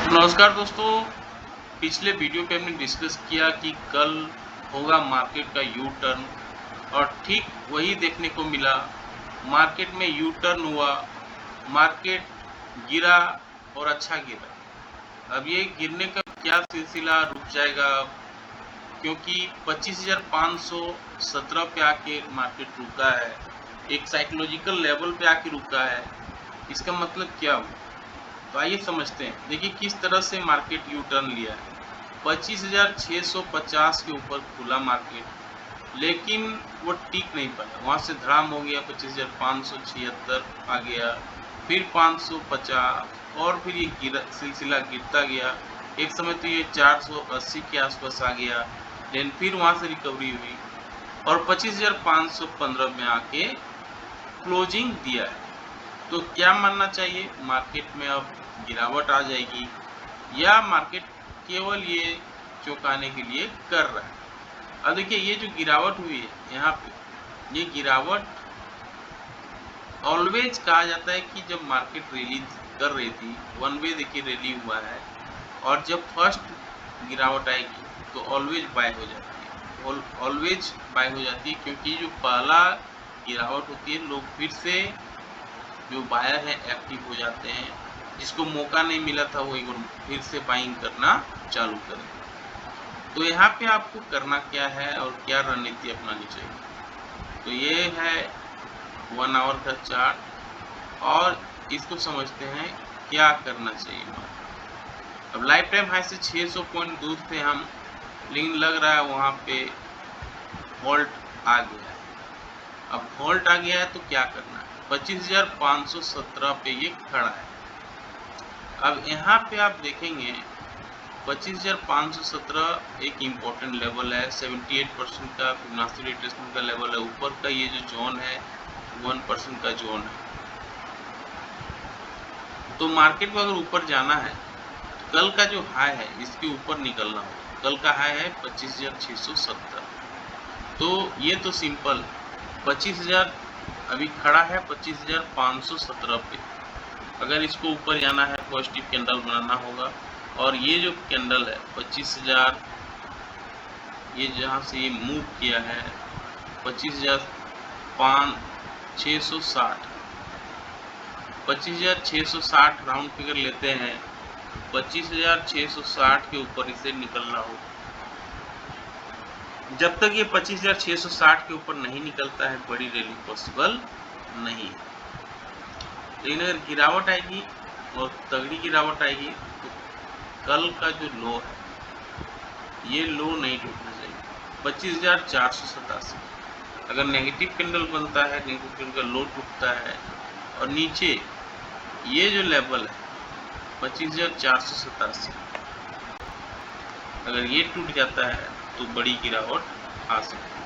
नमस्कार दोस्तों। पिछले वीडियो पे हमने डिस्कस किया कि कल होगा मार्केट का यू टर्न और ठीक वही देखने को मिला। मार्केट में यू टर्न हुआ, मार्केट गिरा और अच्छा गिरा। अब ये गिरने का क्या सिलसिला रुक जाएगा अब, क्योंकि 25,517 पे आके मार्केट रुका है, एक साइकोलॉजिकल लेवल पे आके रुका है। इसका मतलब क्या हुआ? तो आइए समझते हैं। देखिए किस तरह से मार्केट यू टर्न लिया है। 25,650 के ऊपर खुला मार्केट, लेकिन वो टिक नहीं पाया, वहाँ से धड़ाम हो गया 25,576 आ गया, फिर 550 और फिर ये गिरा, सिलसिला गिरता गया। एक समय तो ये 480 के आसपास आ गया, लेकिन फिर वहाँ से रिकवरी हुई और 25,515 में आके क्लोजिंग दिया है। तो क्या मानना चाहिए, मार्केट में अब गिरावट आ जाएगी या मार्केट केवल ये चौंकाने के लिए कर रहा है? अब देखिए ये जो गिरावट हुई है यहाँ पे, ये गिरावट ऑलवेज कहा जाता है कि जब मार्केट रैली कर रही थी, वन वे देखिए रैली हुआ है, और जब फर्स्ट गिरावट आएगी तो ऑलवेज बाय हो जाती है, ऑलवेज बाय हो जाती है, क्योंकि जो पहला गिरावट होती है लोग फिर से जो बायर है एक्टिव हो जाते हैं, जिसको मौका नहीं मिला था वो एक फिर से बाइंग करना चालू करें। तो यहाँ पे आपको करना क्या है और क्या रणनीति अपनानी चाहिए, तो ये है 1 आवर का चार्ट और इसको समझते हैं क्या करना चाहिए। अब लाइफ टाइम हाई से 600 पॉइंट दूर थे हम, लेकिन लग रहा है वहाँ पे होल्ड आ गया है। अब होल्ड आ गया है तो क्या करना है, 25,517 पे ये खड़ा है। अब यहाँ पे आप देखेंगे 25,517 एक इम्पोर्टेंट लेवल है, 78% का फिबोनाची रिट्रेसमेंट का लेवल है। ऊपर का ये जो जोन है 1% का जोन है। तो मार्केट को अगर ऊपर जाना है, कल का जो हाई है इसके ऊपर निकलना होगा। कल का हाई है 25,670। तो ये तो सिंपल, 25,000 अभी खड़ा है 25,517 पे। अगर इसको ऊपर जाना है पॉजिटिव कैंडल बनाना होगा, और ये जो कैंडल है 25,000, ये जहाँ से ये मूव किया है 25,660, 25,660 राउंड फिगर लेते हैं, 25,660 के ऊपर इसे निकलना होगा। जब तक ये 25,660 के ऊपर नहीं निकलता है बड़ी रैली पॉसिबल नहीं है। लेकिन अगर गिरावट आएगी और तगड़ी गिरावट आएगी तो कल का जो लो है ये लो नहीं टूटना चाहिए, 25,487। अगर नेगेटिव कैंडल बनता है, नेगेटिव कैंडल का लो टूटता है और नीचे ये जो लेवल है 25,487, अगर ये टूट जाता है तो बड़ी गिरावट आ सकती है।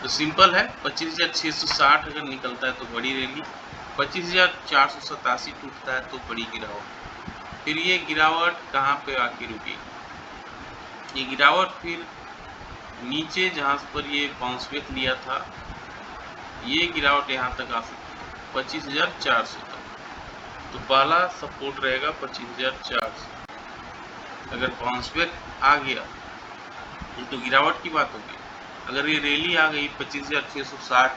तो सिंपल है, 25,660 अगर निकलता है तो बड़ी रैली, 25,487 टूटता है तो बड़ी गिरावट। फिर ये गिरावट कहाँ पे आके रुकेगी? ये गिरावट फिर नीचे जहाँ पर ये बाउंस बैक लिया था, ये गिरावट यहाँ तक आ सकती है 25,400 तक। तो पहला सपोर्ट रहेगा 25,400। अगर बाउंस बैक आ गया ये तो गिरावट की बात होगी। अगर ये रैली आ गई 25,660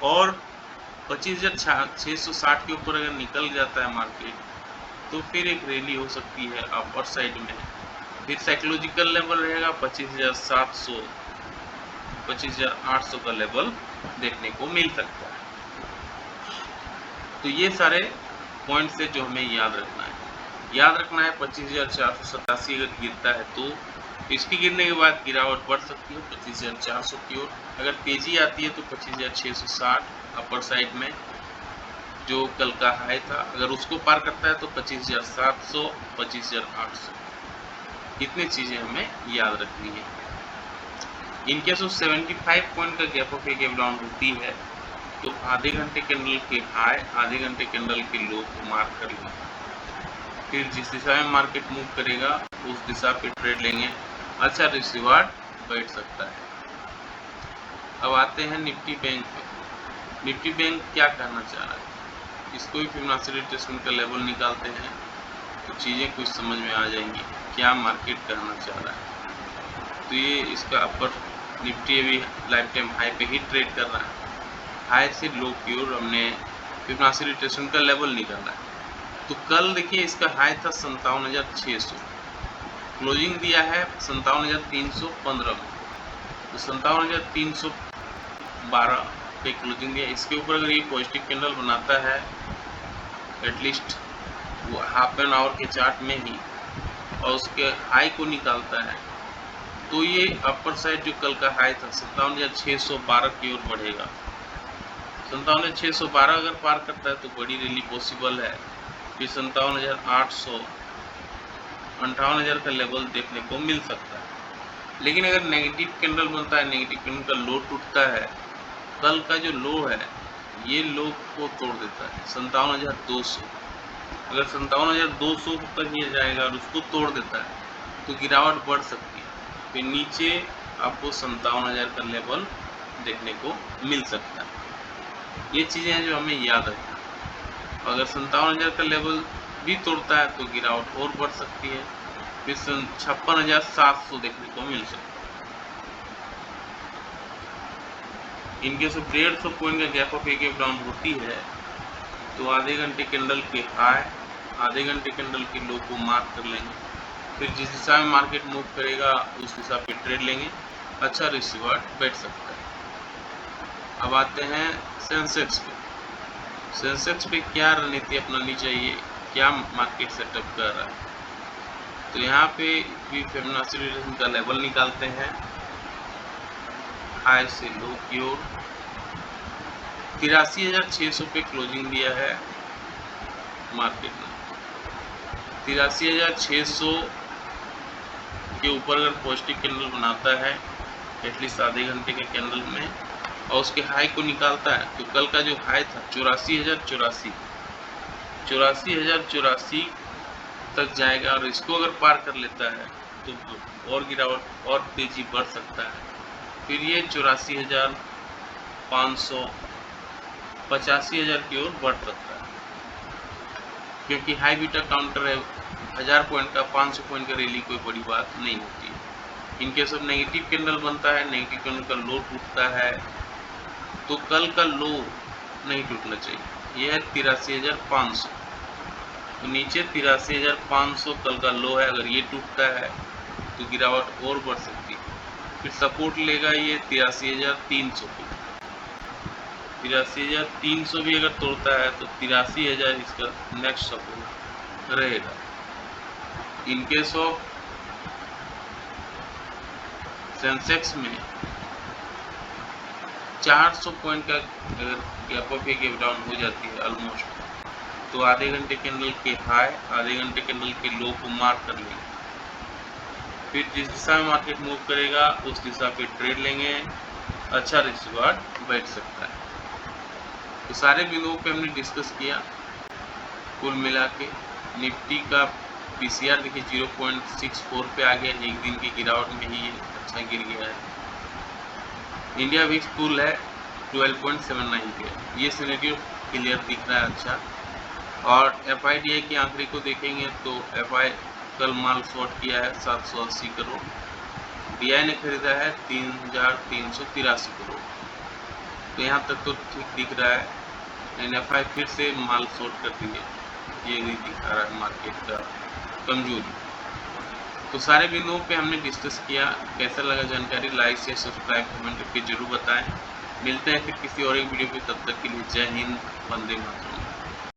और 25,660 के ऊपर अगर निकल जाता है मार्केट, तो फिर एक रैली हो सकती है अपर साइड में। फिर साइकोलॉजिकल लेवल रहेगा 25,700, 25,800 का लेवल देखने को मिल सकता है। तो ये सारे पॉइंट्स है जो हमें याद रखना है। 25,487 अगर गिरता है तो इसके गिरने के बाद गिरावट बढ़ सकती है 25,400 की ओर। अगर तेजी आती है तो 25,660 अपर साइड में जो कल का हाई था, अगर उसको पार करता है तो 25,700, 25,800, इतनी चीजें हमें याद रखनी है। इनकेस ऑफ 75 पॉइंट का गैप अप गैप डाउन होती है तो आधे घंटे कैंडल के हाई, आधे घंटे कैंडल के लो को मार्क कर लेंगे। फिर जिस दिशा में मार्केट मूव करेगा उस दिशा पे ट्रेड लेंगे, अच्छा रिसीवार्ड बैठ सकता है। अब आते हैं निफ्टी बैंक पे। निफ्टी बैंक क्या करना चाह रहा है? इसको भी फिबोनाची रिट्रेसमेंट का लेवल निकालते हैं तो चीज़ें कुछ समझ में आ जाएंगी क्या मार्केट कहना चाह रहा है। तो ये इसका अपर निफ्टी अभी लाइफ टाइम हाई पे ही ट्रेड कर रहा है। हाई से लो की ओर हमने फिबोनाची रिट्रेसमेंट का लेवल निकाला है। तो कल देखिए इसका हाई था 57,600, क्लोजिंग दिया है 57,315 में, तो 57,312 पे क्लोजिंग दिया। इसके ऊपर अगर ये पॉजिटिव कैंडल बनाता है एटलीस्ट वो हाफ एन आवर के चार्ट में ही और उसके हाई को निकालता है तो ये अपर साइड जो कल का हाई था 57,612 की ओर बढ़ेगा। 57,612 अगर पार करता है तो बड़ी रैली पॉसिबल है। फिर 57,800 58,000 का लेवल देखने को मिल सकता है। लेकिन अगर नेगेटिव कैंडल बनता है, नेगेटिव कैंडल का लो टूटता है, कल का जो लो है ये लो को तोड़ देता है 57,200। अगर 57,200 तक ये जाएगा और उसको तोड़ देता है तो गिरावट बढ़ सकती है। फिर नीचे आपको 57,000 का लेवल देखने को मिल सकता है। ये चीज़ें हैं जो हमें याद रखना। अगर 57,000 का लेवल भी तोड़ता है तो गिरावट और बढ़ सकती है। फिर 56,700 देखने को मिल सकता है। इनके से 150 पॉइंट का गैप ऑफ गैप डाउन होती है तो आधे घंटे कैंडल के हाई, आधे घंटे कैंडल के लो को मार्क कर लेंगे। फिर जिस दिशा में मार्केट मूव करेगा उस दिशा पे ट्रेड लेंगे, अच्छा रिस्क रिवार्ड बैठ सकता है। अब आते हैं सेंसेक्स पे। सेंसेक्स पे क्या रणनीति अपनानी चाहिए, क्या मार्केट सेटअप कर रहा है। तो यहाँ पे भी फिबोनाची रिट्रेसमेंट का लेवल निकालते हैं हाई से लो की ओर। 83,600 पे क्लोजिंग दिया है मार्केट ने। 83,600 के ऊपर अगर पॉजिटिव कैंडल बनाता है एटलीस्ट आधे घंटे के कैंडल में और उसके हाई को निकालता है तो कल का जो हाई था 84,084 तक जाएगा और इसको अगर पार कर लेता है तो और गिरावट और तेजी बढ़ सकता है। फिर ये 84,500 85,000 की ओर बढ़ सकता है क्योंकि हाई बीटा काउंटर है 1000 पॉइंट का, 500 पॉइंट का रैली कोई बड़ी बात नहीं होती है। इनके सब नेगेटिव कैंडल बनता है, नेगेटिव कैंडल का लो टूटता है तो कल का लो नहीं टूटना चाहिए। यह है 83,500, तो नीचे 83,500 कल का लो है। अगर ये टूटता है तो गिरावट और बढ़ सकती है। फिर सपोर्ट लेगा ये 83,300 पे। 83,300 भी अगर तोड़ता है तो 83,000 इसका नेक्स्ट सपोर्ट रहेगा। इन केस ऑफ सेंसेक्स में 400 पॉइंट का अगर गैप ऑफ गैप डाउन हो जाती है ऑलमोस्ट, तो आधे घंटे कैंडल के हाई, आधे घंटे कैंडल के लो को मार्क कर लेंगे। फिर जिस दिशा में मार्केट मूव करेगा उस दिशा पे ट्रेड लेंगे, अच्छा रिस्क रिवार्ड बैठ सकता है। तो सारे बिंदुओं पे हमने डिस्कस किया। कुल मिला के निफ्टी का पीसीआर देखिए 0.64 पे आ गया, एक दिन की गिरावट में ही अच्छा गिर गया है। इंडिया विक्स पुल है 12.79 पे, ये सिनेरियो क्लियर दिख रहा है अच्छा। और FIDI की आंकड़े को देखेंगे तो FI कल माल शॉर्ट किया है 780 करोड़, DI ने खरीदा है 3,383 करोड़, तो यहाँ तक तो ठीक दिख रहा है। लेकिन FI फिर से माल शॉर्ट कर दिए, ये भी दिखा रहा है मार्केट का कमजोरी। तो सारे बिंदुओं पे हमने डिस्कस किया। कैसा लगा जानकारी, लाइक से सब्सक्राइब कमेंट करके जरूर बताएं। मिलते हैं फिर किसी और एक वीडियो पे, तब तक के लिए जय हिंद, वंदे मातरम।